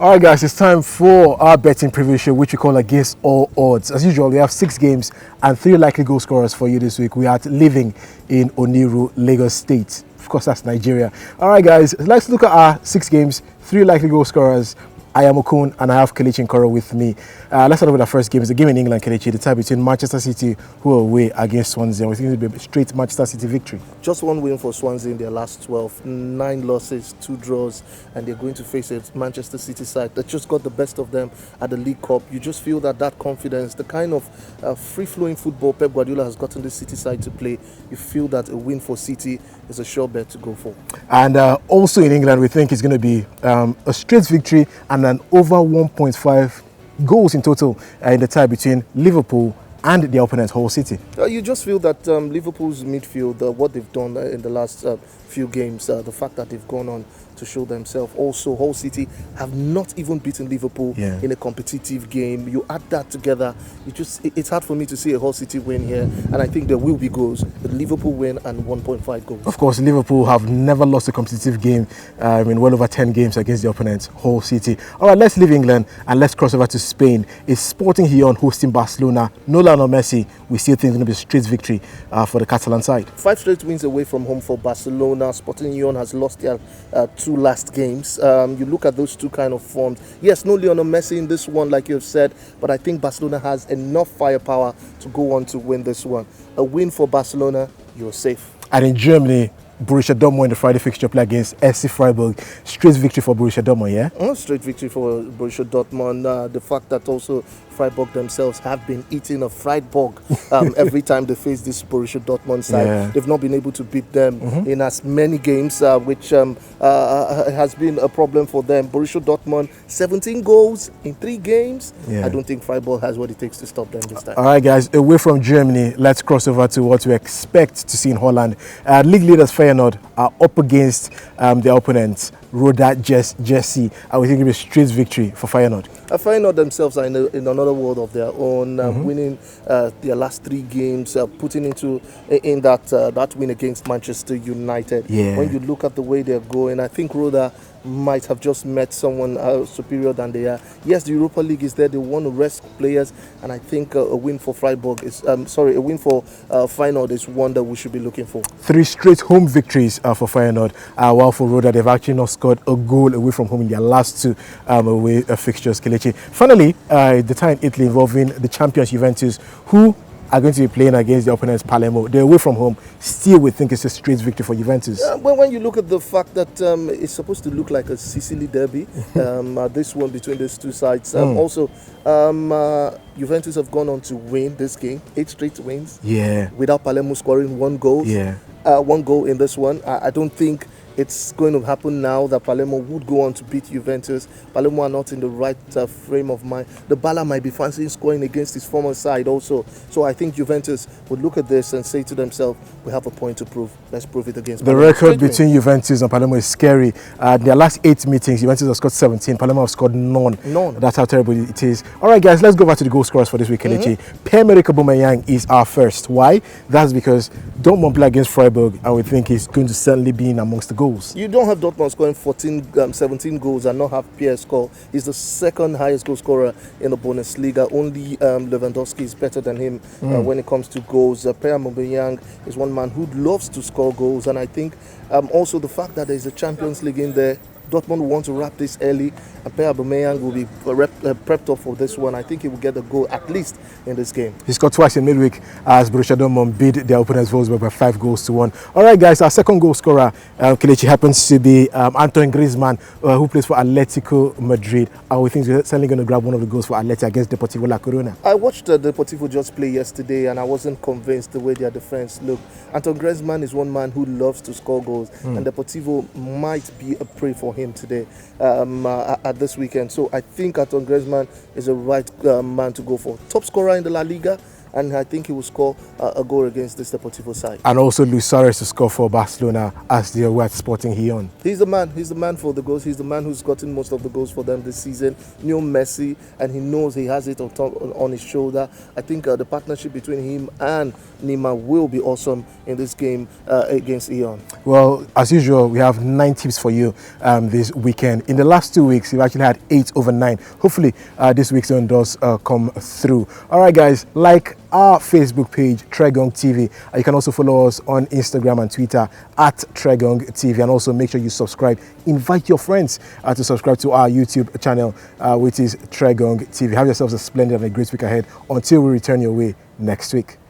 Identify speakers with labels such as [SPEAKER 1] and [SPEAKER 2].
[SPEAKER 1] All right, guys, it's time for our betting preview show, which we call Against All Odds. As usual, we have 6 games and 3 likely goal scorers for you this week. We are living in Oniru, Lagos State. Of course, that's Nigeria. All right, guys, let's look at our 6 games, 3 likely goal scorers. I am Okun and I have Kelechi Nkoro with me. Let's start with our first game. It's a game in England, Kelechi, the tie between Manchester City, who are away against Swansea. We think it'll be a straight Manchester City victory.
[SPEAKER 2] Just one win for Swansea in their last 12, 9 losses, 2 draws, and they're going to face a Manchester City side that just got the best of them at the League Cup. You just feel that confidence, the kind of free-flowing football Pep Guardiola has gotten the City side to play, you feel that a win for City is a sure bet to go for.
[SPEAKER 1] And also in England, we think it's going to be a straight victory and an over 1.5 goals in total in the tie between Liverpool and their opponent, Hull City.
[SPEAKER 2] You just feel that Liverpool's midfield, what they've done in the last few games, the fact that they've gone on to show themselves. Also, Hull City have not even beaten Liverpool in a competitive game. You add that together, it's hard for me to see a Hull City win here, and I think there will be goals. The Liverpool win and 1.5 goals.
[SPEAKER 1] Of course, Liverpool have never lost a competitive game in well over 10 games against the opponent, Hull City. All right, let's leave England and let's cross over to Spain. It's Sporting Gijon hosting Barcelona. No Lionel Messi. We still think it's going to be a straight victory for the Catalan side.
[SPEAKER 2] 5 straight wins away from home for Barcelona. Sporting Gijon has lost their 2 last games. You look at those 2 kind of forms. Yes, no Lionel Messi in this one, like you've said, but I think Barcelona has enough firepower to go on to win this one. A win for Barcelona, you're safe.
[SPEAKER 1] And in Germany, Borussia Dortmund in the Friday fixture play against SC Freiburg. Straight victory for Borussia Dortmund, yeah?
[SPEAKER 2] Straight victory for Borussia Dortmund. The fact that also Freiburg themselves have been eating a fried bog every time they face this Borussia Dortmund side.
[SPEAKER 1] Yeah.
[SPEAKER 2] They've not been able to beat them in as many games, which has been a problem for them. Borussia Dortmund, 17 goals in 3 games.
[SPEAKER 1] Yeah.
[SPEAKER 2] I don't think Freiburg has what it takes to stop them this time.
[SPEAKER 1] All right, guys, away from Germany, let's cross over to what we expect to see in Holland. League leaders Feyenoord are up against their opponents, Roda JC. I would think it'll be a straight victory for Feyenoord.
[SPEAKER 2] Feyenoord themselves are in another world of their own, winning their last 3 games, putting in that win against Manchester United.
[SPEAKER 1] Yeah.
[SPEAKER 2] When you look at the way they're going, I think Roda might have just met someone superior than they are. Yes, the Europa League is there. They want to rest players, and I think a win for Freiburg is a win for Feyenoord is one that we should be looking for.
[SPEAKER 1] 3 straight home victories for Feyenoord, while for Roda they've actually not scored a goal away from home in their last 2 away fixtures. Kelechi. Finally, the tie in Italy involving the champions Juventus, who are going to be playing against the opponents Palermo. They're away from home. Still, we think it's a straight victory for Juventus.
[SPEAKER 2] When you look at the fact that it's supposed to look like a Sicily derby, this one between these 2 sides. Also, Juventus have gone on to win this game, 8 straight wins.
[SPEAKER 1] Yeah.
[SPEAKER 2] Without Palermo scoring 1 goal.
[SPEAKER 1] Yeah.
[SPEAKER 2] 1 goal in this one. I don't think it's going to happen now that Palermo would go on to beat Juventus. Palermo are not in the right frame of mind. The Bala might be fancying scoring against his former side also. So I think Juventus would look at this and say to themselves, we have a point to prove. Let's prove it against Palermo.
[SPEAKER 1] The record between Juventus and Palermo is scary. Their last 8 meetings, Juventus have scored 17. Palermo have scored none. That's how terrible it is. All right, guys, let's go back to the goal scorers for this week, Kelechi. Pierre-Emerick Aubameyang is our first. Why? That's because Dortmund play against Freiburg, and we think he's going to certainly be in amongst the goals.
[SPEAKER 2] You don't have Dortmund scoring 17 goals and not have Pierre score. He's the 2nd highest goal scorer in the Bundesliga. Only Lewandowski is better than him when it comes to goals. Pierre-Emerick Aubameyang is one man who loves to score goals, and I think also the fact that there's a Champions League in there, Dortmund will want to wrap this early, and Pierre-Emerick Aubameyang will be prepped up for this one. I think he will get the goal at least in this game.
[SPEAKER 1] He scored twice in midweek as Borussia Dortmund beat their opponents Wolfsburg by 5 goals to 1. All right, guys, our second goal scorer, Kelechi, happens to be Antoine Griezmann, who plays for Atletico Madrid. We think he's certainly going to grab one of the goals for Atleti against Deportivo La Corona.
[SPEAKER 2] I watched Deportivo just play yesterday, and I wasn't convinced the way their defense looked. Antoine Griezmann is one man who loves to score goals, and Deportivo might be a prey for him today at this weekend. So I think Antoine Griezmann is the right man to go for. Top scorer in the La Liga, and I think he will score a goal against this Deportivo side.
[SPEAKER 1] And also Luis Suarez to score for Barcelona as they were Sporting Gijon.
[SPEAKER 2] He's the man. He's the man for the goals. He's the man who's gotten most of the goals for them this season. New Messi, and he knows he has it on his shoulder. I think the partnership between him and Nima will be awesome in this game against Gijon.
[SPEAKER 1] Well, as usual, we have 9 tips for you this weekend. In the last 2 weeks, we've actually had 8 over 9. Hopefully, this week's one does come through. All right, guys, like our Facebook page, Tregong TV. You can also follow us on Instagram and Twitter at Tregong TV. And also make sure you subscribe. Invite your friends to subscribe to our YouTube channel, which is Tregong TV. Have yourselves a splendid and a great week ahead until we return your way next week.